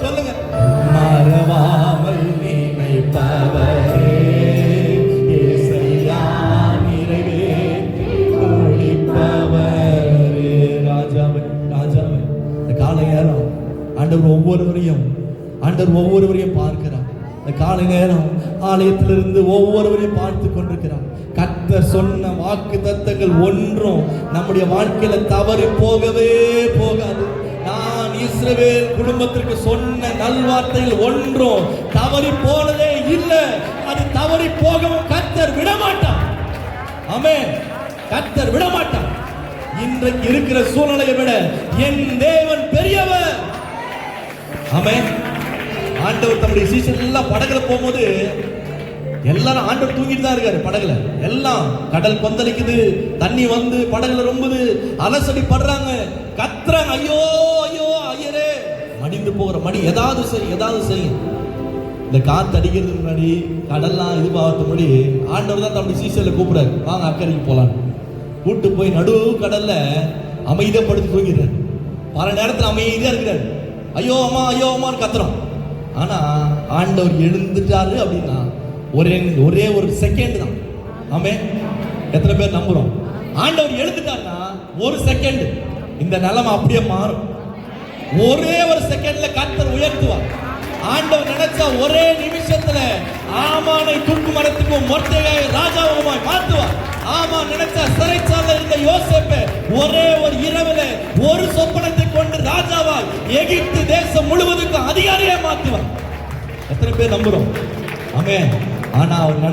சொல்லுங்க. மறவாமல் நினைப்பவரே இயேசையா நிறைவேற்றி முடிப்பவரே. ராஜாவே ராஜாவே, இந்த காலை நேரம் ஆண்டவர் ஒவ்வொருவரையும் பார்க்கிறார். இந்த காலை நேரம் ஆலயத்திலிருந்து ஒவ்வொருவரையும் பார்த்து கொண்டிருக்கிறார். கர்த்தர் சொன்ன வாக்கு தத்தங்கள் ஒன்றும் நம்முடைய வாழ்க்கையில தவறி போகவே போகாது. நான் இஸ்ரவேல் குடும்பத்திற்கு சொன்ன நல்வார்த்தைகள் ஒன்றும் தவறி போனதே இல்லை. அது தவறி போகவும் கர்த்தர் விடமாட்டார். ஆமென். கர்த்தர் விடமாட்டார். இன்றைக்கு இருக்கிற சூழ்நிலையை விட என் தேவன் பெரியவர். ஆமென். ஆண்டவர் தம்முடைய சீசன் எல்லாம் படகுல போகும்போது எல்லாரும் ஆண்டவர் தூங்கிட்டு தான் இருக்காரு. படகுல எல்லாம் கடல் கொந்தளிக்குது, தண்ணி வந்து படகுல ரொம்புது, அலசடி படுறாங்க, கத்துறாங்க, ஐயோ ஐயோ ஐயரே, மடிந்து போகிற மடி, ஏதாவது செய்யும். இந்த காத்து அடிக்கிறதுக்கு முன்னாடி கடல்லாம் இது பார்த்து முன்னாடி ஆண்டவர் தான் தம்முடைய சீசன்ல கூப்பிடாரு, வாங்க அக்கறைக்கு போலாம். கூட்டு போய் நடு கடல்ல அமைதியா படுத்து தூங்கிடுறாரு. பல நேரத்தில் அமைதியா இருக்கிறாரு. ஐயோ அம்மா அம்மான்னு கத்துறோம். ஆனா ஆண்டவர் எழுந்துட்டாரு அப்படின்னா ஒரே ஒரு செகண்ட் தான். ஆமென். எத்தனை பேர் நம்புறோம்? ஆண்டவர் எழுந்துட்டாருன்னா ஒரு செகண்ட் இந்த நிலைமை அப்படியே மாறும். ஒரே ஒரு செகண்ட்ல கர்த்தர் உயர்த்துவார். ஆண்டவர் நினைச்சா ஒரே நிமிஷத்துல ஆமானை தூக்கு மரத்துக்கும் மொட்டையாய் ராஜாவுமாய் மாற்றுவார். ஆமா நினைச்சா சிறைச்சாலையில் இருந்த யோசேப்பை ஒரே ஒரு இரவுல ஒரு சொப்பனத்தை கொண்டு ராஜாவால் எகிப்து தேசம் முழுவதுக்கும் அதிகாரியை மாற்றுவார். எத்தனை பேர் நம்புறோம்? ஆமென். ஆனா அவர்